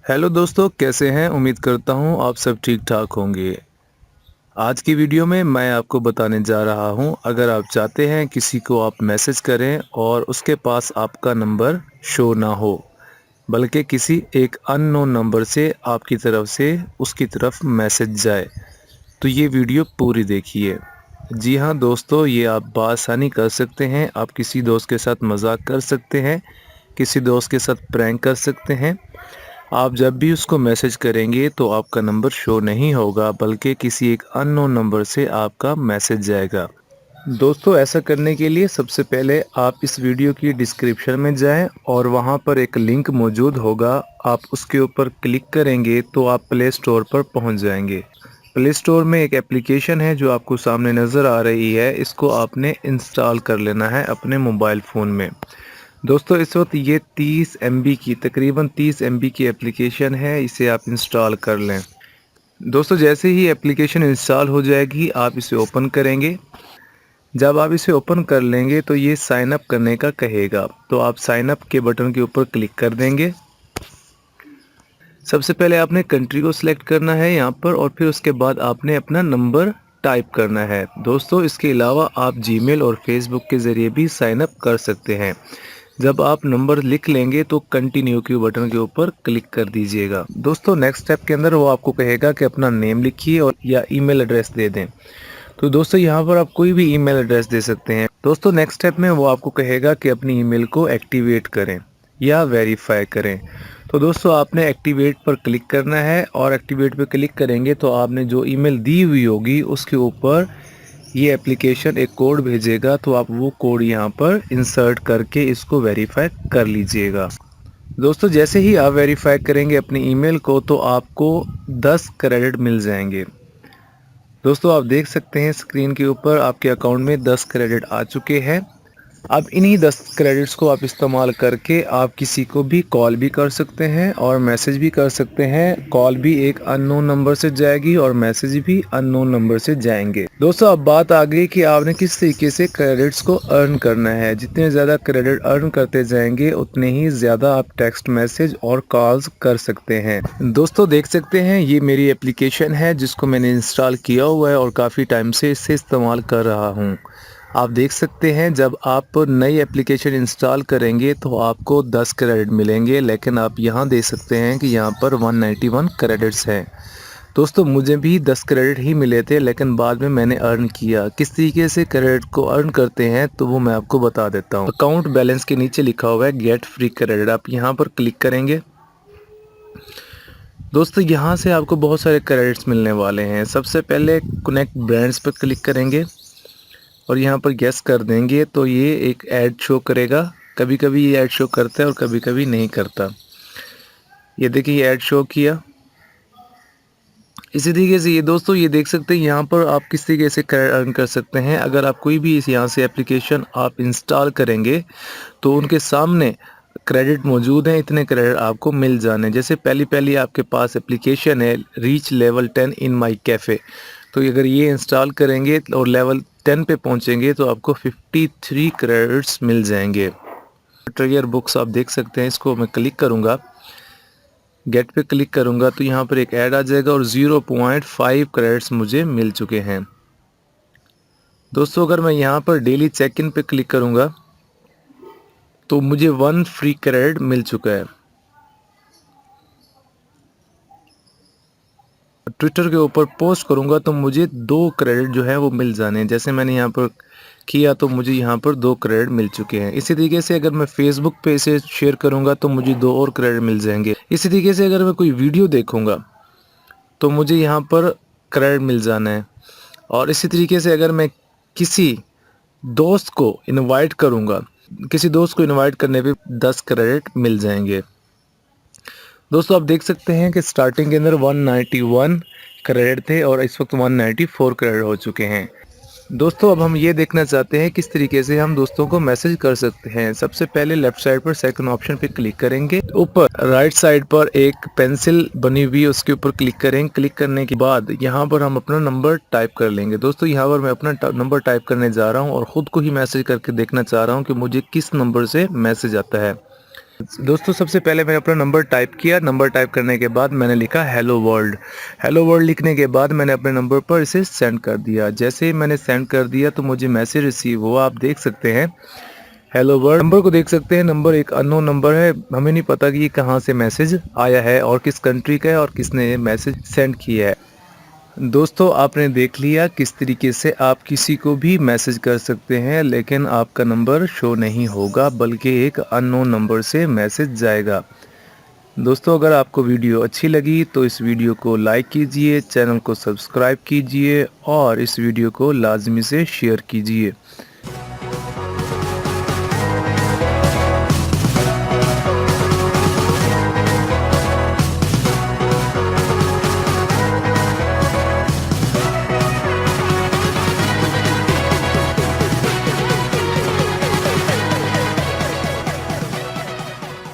Hello दोस्तों, कैसे हैं? उम्मीद करता हूँ आप सब ठीक ठाक होंगे। आज की वीडियो में मैं आपको बताने जा रहा हूँ, अगर आप चाहते हैं किसी को आप मैसेज करें और उसके पास आपका नंबर शो ना हो, बल्कि किसी एक अननोन नंबर से आपकी तरफ से उसकी तरफ मैसेज जाए, तो ये वीडियो पूरी देखिए। जी हाँ दोस्तों, ये आप बआसानी कर सकते हैं। आप किसी दोस्त के साथ मजाक कर सकते हैं, किसी दोस्त के साथ प्रैंक कर सकते हैं। आप जब भी उसको मैसेज करेंगे तो आपका नंबर शो नहीं होगा, बल्कि किसी एक अननोन नंबर से आपका मैसेज जाएगा। दोस्तों, ऐसा करने के लिए सबसे पहले आप इस वीडियो की डिस्क्रिप्शन में जाएं और वहां पर एक लिंक मौजूद होगा। आप उसके ऊपर क्लिक करेंगे तो आप प्ले स्टोर पर पहुंच जाएंगे। प्ले स्टोर में एक एप्लीकेशन है जो आपको सामने नज़र आ रही है। इसको आपने इंस्टॉल कर लेना है अपने मोबाइल फ़ोन में। दोस्तों, इस वक्त ये 30 MB की, तकरीबन 30 MB की एप्लीकेशन है। इसे आप इंस्टॉल कर लें। दोस्तों, जैसे ही एप्लीकेशन इंस्टॉल हो जाएगी आप इसे ओपन करेंगे। जब आप इसे ओपन कर लेंगे तो ये साइन अप करने का कहेगा, तो आप साइन अप के बटन के ऊपर क्लिक कर देंगे। सबसे पहले आपने कंट्री को सिलेक्ट करना है यहाँ पर, और फिर उसके बाद आपने अपना नंबर टाइप करना है। दोस्तों, इसके अलावा आप जीमेल और फेसबुक के ज़रिए भी साइन अप कर सकते हैं। जब आप नंबर लिख लेंगे तो कंटिन्यू के बटन के ऊपर क्लिक कर दीजिएगा। दोस्तों, नेक्स्ट स्टेप के अंदर वो आपको कहेगा कि अपना नेम लिखिए और या ईमेल एड्रेस दे दें। तो दोस्तों, यहाँ पर आप कोई भी ईमेल एड्रेस दे सकते हैं। दोस्तों, नेक्स्ट स्टेप में वो आपको कहेगा कि अपनी ईमेल को एक्टिवेट करें या वेरीफाई करें। तो दोस्तों, आपने एक्टिवेट पर क्लिक करना है, और एक्टिवेट पर क्लिक करेंगे तो आपने जो ईमेल दी हुई होगी उसके ऊपर ये एप्लीकेशन एक कोड भेजेगा, तो आप वो कोड यहाँ पर इंसर्ट करके इसको वेरीफाई कर लीजिएगा। दोस्तों, जैसे ही आप वेरीफाई करेंगे अपनी ईमेल को तो आपको 10 क्रेडिट मिल जाएंगे। दोस्तों, आप देख सकते हैं स्क्रीन के ऊपर आपके अकाउंट में 10 क्रेडिट आ चुके हैं। अब इन्हीं 10 क्रेडिट्स को आप इस्तेमाल करके आप किसी को भी कॉल भी कर सकते हैं और मैसेज भी कर सकते हैं। कॉल भी एक अननोन नंबर से जाएगी और मैसेज भी अननोन नंबर से जाएंगे। दोस्तों, अब बात आ गई कि आपने किस तरीके से क्रेडिट्स को अर्न करना है। जितने ज़्यादा क्रेडिट अर्न करते जाएंगे उतने ही ज़्यादा आप टेक्स्ट मैसेज और कॉल्स कर सकते हैं। दोस्तों, देख सकते हैं ये मेरी एप्लीकेशन है जिसको मैंने इंस्टॉल किया हुआ है और काफ़ी टाइम से इसे इस्तेमाल कर रहा हूँ। आप देख सकते हैं जब आप नई एप्लीकेशन इंस्टॉल करेंगे तो आपको 10 क्रेडिट मिलेंगे, लेकिन आप यहाँ देख सकते हैं कि यहाँ पर 191 क्रेडिट्स हैं। दोस्तों, मुझे भी 10 क्रेडिट ही मिले थे, लेकिन बाद में मैंने अर्न किया। किस तरीके से क्रेडिट को अर्न करते हैं तो वो मैं आपको बता देता हूँ। अकाउंट बैलेंस के नीचे लिखा हुआ है गेट फ्री क्रेडिट, आप यहाँ पर क्लिक करेंगे। दोस्तों, यहाँ से आपको बहुत सारे क्रेडिट्स मिलने वाले हैं। सबसे पहले कनेक्ट ब्रांड्स पर क्लिक करेंगे और यहाँ पर गैस कर देंगे तो ये एक ऐड शो करेगा। कभी कभी ये ऐड शो करता है और कभी कभी नहीं करता। ये देखिए, ये ऐड शो किया। इसी तरीके से ये दोस्तों, ये देख सकते हैं यहाँ पर आप किस तरीके से क्रेडिट अर्न कर सकते हैं। अगर आप कोई भी इस यहाँ से एप्लीकेशन आप इंस्टॉल करेंगे तो उनके सामने क्रेडिट मौजूद हैं, इतने क्रेडिट आपको मिल जाने। जैसे पहली पहली आपके पास एप्लीकेशन है रीच लेवल 10 इन माई कैफ़े, तो अगर ये इंस्टॉल करेंगे और लेवल 10 पे पहुंचेंगे तो आपको 53 क्रेडिट्स मिल जाएंगे। ट्रिगर बुक्स आप देख सकते हैं, इसको मैं क्लिक करूंगा, गेट पे क्लिक करूंगा तो यहाँ पर एक ऐड आ जाएगा और 0.5 क्रेडिट्स मुझे मिल चुके हैं। दोस्तों, अगर मैं यहाँ पर डेली चेक इन पे क्लिक करूंगा तो मुझे 1 फ्री क्रेडिट मिल चुका है। ट्विटर के ऊपर पोस्ट करूंगा तो मुझे 2 क्रेडिट जो है वो मिल जाने हैं। जैसे मैंने यहाँ पर किया तो मुझे यहाँ पर 2 क्रेडिट मिल चुके हैं। इसी तरीके से अगर मैं फेसबुक पे इसे शेयर करूंगा तो मुझे 2 और क्रेडिट मिल जाएंगे। इसी तरीके से अगर मैं कोई वीडियो देखूंगा तो मुझे यहाँ पर क्रेडिट मिल जाना है। और इसी तरीके से अगर मैं किसी दोस्त को इनवाइट करूंगा, किसी दोस्त को इनवाइट करने पे 10 क्रेडिट मिल जाएंगे। दोस्तों, आप देख सकते हैं कि स्टार्टिंग के अंदर 191 क्रेडिट थे और इस वक्त 194 क्रेडिट हो चुके हैं। दोस्तों, अब हम ये देखना चाहते हैं किस तरीके से हम दोस्तों को मैसेज कर सकते हैं। सबसे पहले लेफ्ट साइड पर सेकंड ऑप्शन पे क्लिक करेंगे। ऊपर राइट साइड पर एक पेंसिल बनी हुई है, उसके ऊपर क्लिक करेंगे। क्लिक करने के बाद यहाँ पर हम अपना नंबर टाइप कर लेंगे। दोस्तों, यहाँ पर मैं अपना नंबर टाइप करने जा रहा हूँ और ख़ुद को ही मैसेज करके देखना चाह रहा हूँ कि मुझे किस नंबर से मैसेज आता है। दोस्तों सबसे पहले मैंने अपना नंबर टाइप किया। नंबर टाइप करने के बाद मैंने लिखा हेलो वर्ल्ड। हेलो वर्ल्ड लिखने के बाद मैंने अपने नंबर पर इसे सेंड कर दिया। जैसे ही मैंने सेंड कर दिया तो मुझे मैसेज रिसीव हुआ, आप देख सकते हैं। हेलो वर्ल्ड नंबर को देख सकते हैं। नंबर एक अननोन नंबर है, हमें नहीं पता कि ये कहाँ से मैसेज आया है और किस कंट्री का है और किसने ये मैसेज सेंड किया है। दोस्तों आपने देख लिया किस तरीके से आप किसी को भी मैसेज कर सकते हैं, लेकिन आपका नंबर शो नहीं होगा बल्कि एक अननोन नंबर से मैसेज जाएगा। दोस्तों अगर आपको वीडियो अच्छी लगी तो इस वीडियो को लाइक कीजिए, चैनल को सब्सक्राइब कीजिए और इस वीडियो को लाजमी से शेयर कीजिए।